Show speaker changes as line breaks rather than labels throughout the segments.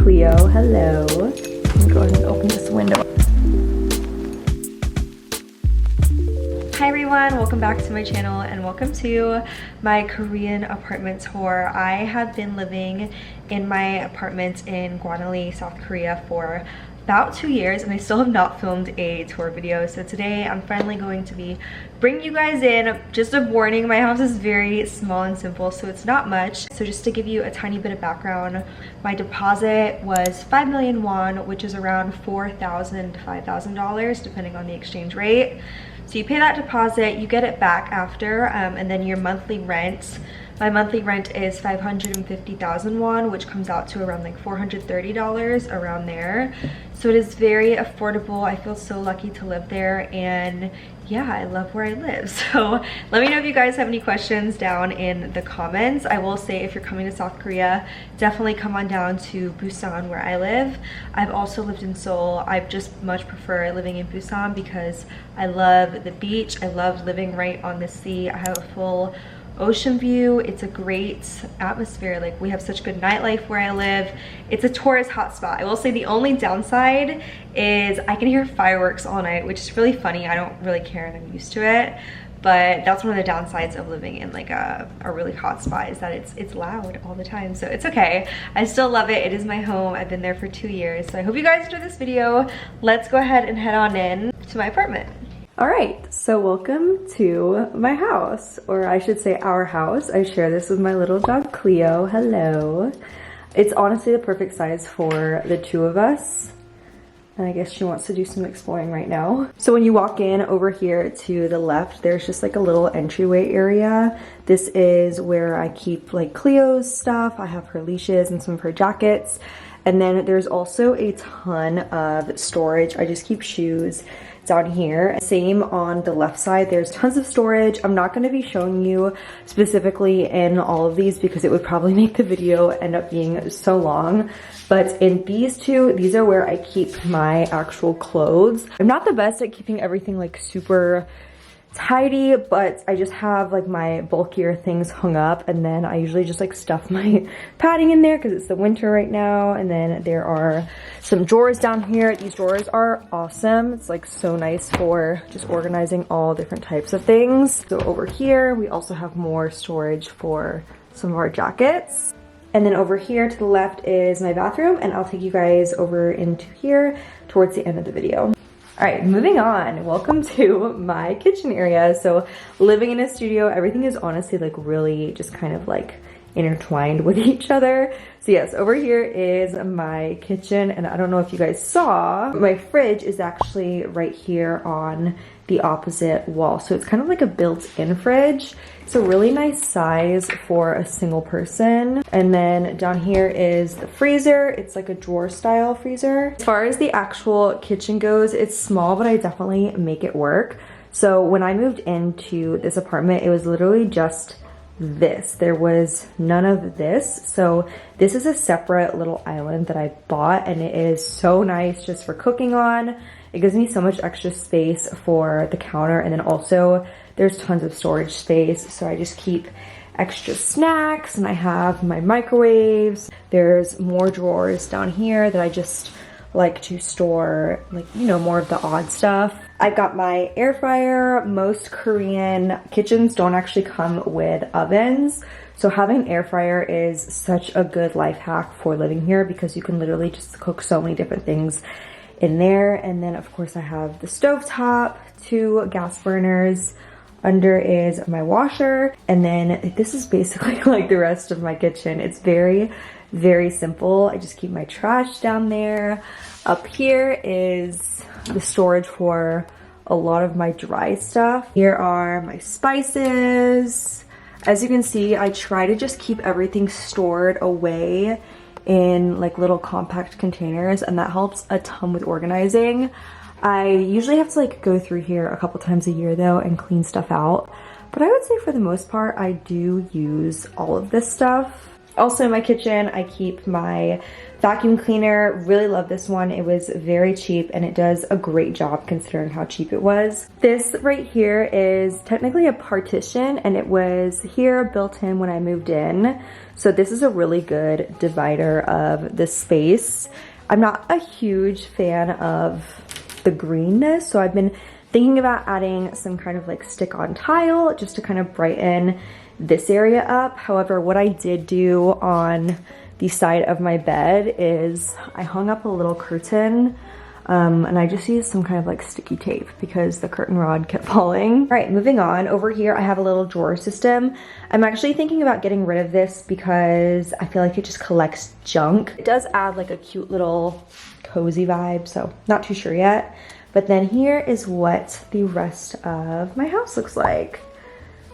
Cleo. Hello. Let me go ahead and open this window. Hi everyone, welcome back to my channel and welcome to my Korean apartment tour. I have been living in my apartment in Gwanili, South Korea for about 2 years and I still have not filmed a tour video. So today I'm finally going to be bringing you guys in. Just a warning, my house is very small and simple, so it's not much. So just to give you a tiny bit of background, my deposit was 5 million won, which is around $4,000 to $5,000 depending on the exchange rate. So you pay that deposit, you get it back after, and then your monthly rent. My monthly rent is 550,000 won, which comes out to around like $430 around there. So it is very affordable. I feel so lucky to live there, and yeah, I love where I live. So let me know if you guys have any questions down in the comments. I will say if you're coming to South Korea, definitely come on down to Busan where I live. I've also lived in Seoul. I just much prefer living in Busan because I love the beach. I love living right on the sea. I have a full ocean view. It's a great atmosphere. Like, we have such good nightlife where I live. It's a tourist hotspot. I will say the only downside is I can hear fireworks all night, which is really funny. I don't really care and I'm used to it, but that's one of the downsides of living in like a really hot spot, is that it's loud all the time. So it's okay, I still love it. It is my home. I've been there for 2 years. So I hope you guys enjoyed this video. Let's go ahead and head on in to my apartment. All right, so welcome to my house, or I should say our house. I share this with my little dog Cleo. Hello. It's honestly the perfect size for the two of us. And I guess she wants to do some exploring right now. So when you walk in over here to the left, there's just like a little entryway area. This is where I keep like Cleo's stuff. I have her leashes and some of her jackets. And then there's also a ton of storage. I just keep shoes down here. Same on the left side, there's tons of storage. I'm not going to be showing you specifically in all of these because it would probably make the video end up being so long. But in these two, these are where I keep my actual clothes. I'm not the best at keeping everything like super tidy, but I just have like my bulkier things hung up, and then I usually just like stuff my padding in there because it's the winter right now. And then there are some drawers down here. These drawers are awesome. It's like so nice for just organizing all different types of things. So over here we also have more storage for some of our jackets. And then over here to the left is my bathroom, and I'll take you guys over into here towards the end of the video. All right, moving on. Welcome to my kitchen area. So living in a studio, everything is honestly like really just kind of like intertwined with each other. So yes, over here is my kitchen, and I don't know if you guys saw, my fridge is actually right here on the opposite wall. So it's kind of like a built-in fridge. It's a really nice size for a single person. And then down here is the freezer. It's like a drawer style freezer. As far as the actual kitchen goes, it's small, but I definitely make it work. So when I moved into this apartment, it was literally just this. There was none of this. So this is a separate little island that I bought, and it is so nice just for cooking on. It gives me so much extra space for the counter, and then also there's tons of storage space. So I just keep extra snacks, and I have my microwaves. There's more drawers down here that I just like to store, like, you know, more of the odd stuff. I've got my air fryer. Most Korean kitchens don't actually come with ovens. So having an air fryer is such a good life hack for living here because you can literally just cook so many different things in there. And then of course I have the stovetop, 2 gas burners. Under is my washer. And then this is basically like the rest of my kitchen. It's very, very simple. I just keep my trash down there. Up here is the storage for a lot of my dry stuff. Here are my spices. As you can see, I try to just keep everything stored away in like little compact containers, and that helps a ton with organizing. I usually have to like go through here a couple times a year though and clean stuff out. But I would say for the most part, I do use all of this stuff. Also in my kitchen, I keep my vacuum cleaner. Really love this one. It was very cheap and it does a great job considering how cheap it was. This right here is technically a partition and it was here built in when I moved in. So this is a really good divider of the space. I'm not a huge fan of the greenness, so I've been thinking about adding some kind of like stick-on tile just to kind of brighten this area up. However, what I did do on the side of my bed is I hung up a little curtain and I just used some kind of like sticky tape because the curtain rod kept falling. All right, moving on. Over here, I have a little drawer system. I'm actually thinking about getting rid of this because I feel like it just collects junk. It does add like a cute little cozy vibe, so not too sure yet. But then here is what the rest of my house looks like.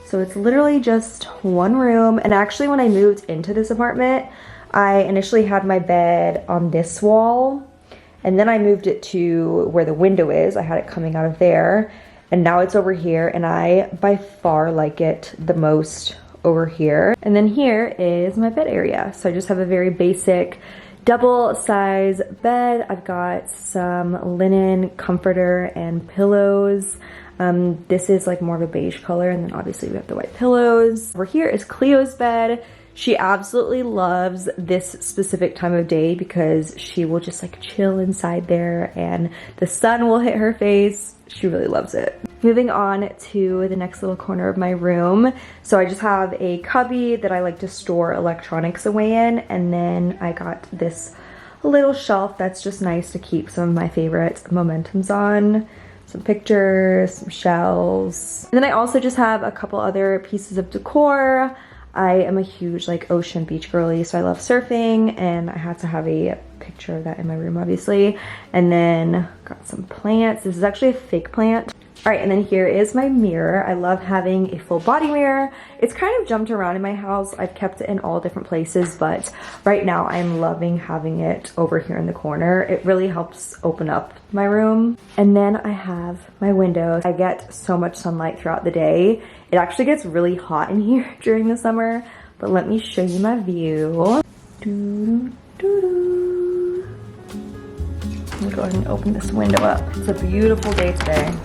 So it's literally just one room. And actually when I moved into this apartment, I initially had my bed on this wall. And then I moved it to where the window is. I had it coming out of there. And now it's over here. And I by far like it the most over here. And then here is my bed area. So I just have a very basic double size bed. I've got some linen comforter and pillows. This is like more of a beige color, and then obviously we have the white pillows. Over here is Cleo's bed. She absolutely loves this specific time of day because she will just like chill inside there and the sun will hit her face. She really loves it. Moving on to the next little corner of my room. So I just have a cubby that I like to store electronics away in, and then I got this little shelf that's just nice to keep some of my favorite mementos on. Some pictures, some shells. And then I also just have a couple other pieces of decor. I am a huge like ocean beach girly, so I love surfing and I had to have a picture of that in my room obviously. And then got some plants. This is actually a fake plant. All right, and then here is my mirror. I love having a full body mirror. It's kind of jumped around in my house. I've kept it in all different places, but right now I'm loving having it over here in the corner. It really helps open up my room. And then I have my windows. I get so much sunlight throughout the day. It actually gets really hot in here during the summer, but let me show you my view. Let me go ahead and open this window up. It's a beautiful day today.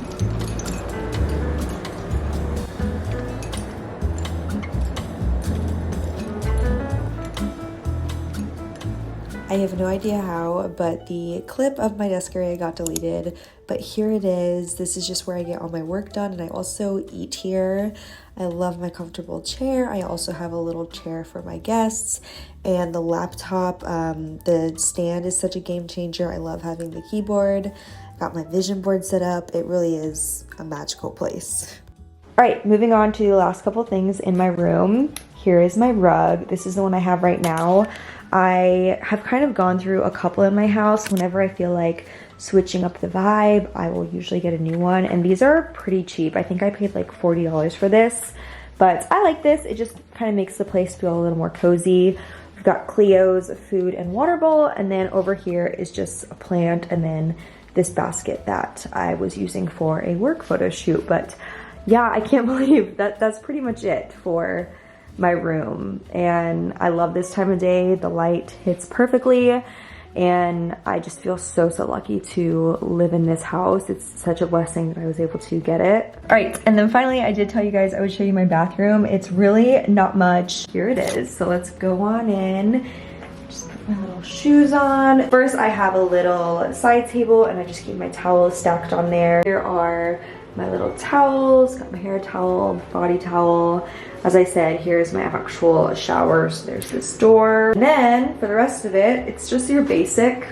I have no idea how, but the clip of my desk area got deleted, but here it is. This is just where I get all my work done, and I also eat here. I love my comfortable chair. I also have a little chair for my guests, and the laptop, the stand is such a game changer. I love having the keyboard. Got my vision board set up. It really is a magical place. All right, moving on to the last couple things in my room. Here is my rug. This is the one I have right now. I have kind of gone through a couple in my house. Whenever I feel like switching up the vibe, I will usually get a new one. And these are pretty cheap. I think I paid like $40 for this, but I like this. It just kind of makes the place feel a little more cozy. We've got Cleo's food and water bowl. And then over here is just a plant. And then this basket that I was using for a work photo shoot. But yeah, I can't believe that that's pretty much it for my room. And I love this time of day. The light hits perfectly and I just feel so lucky to live in this house. It's such a blessing that I was able to get it. All right, and then finally I did tell you guys I would show you my bathroom. It's really not much. Here it is. So let's go on in. Just put my little shoes on. First I have a little side table and I just keep my towels stacked on there. Here are my little towels, got my hair towel, body towel. As I said, here's my actual shower. So there's this door. And then for the rest of it, it's just your basic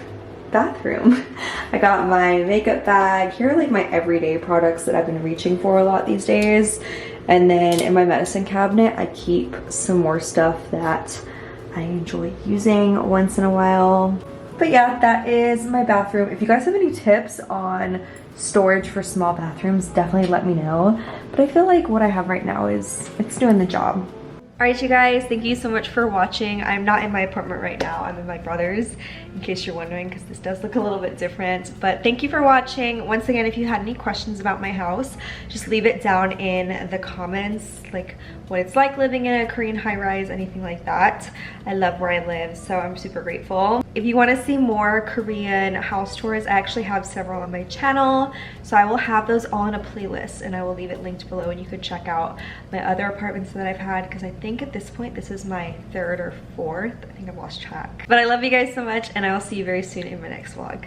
bathroom. I got my makeup bag. Here are like my everyday products that I've been reaching for a lot these days. And then in my medicine cabinet, I keep some more stuff that I enjoy using once in a while. But yeah, that is my bathroom. If you guys have any tips on storage for small bathrooms, definitely let me know. But I feel like what I have right now it's doing the job. All right, you guys, thank you so much for watching. I'm not in my apartment right now. I'm in my brother's, in case you're wondering, because this does look a little bit different. But thank you for watching. Once again, if you had any questions about my house, just leave it down in the comments. Like, what it's like living in a Korean high-rise, anything like that. I love where I live, so I'm super grateful. If you want to see more Korean house tours, I actually have several on my channel, so I will have those all in a playlist, and I will leave it linked below, and you could check out my other apartments that I've had, because I think at this point this is my 3rd or 4th. I think I've lost track. But I love you guys so much, and I will see you very soon in my next vlog.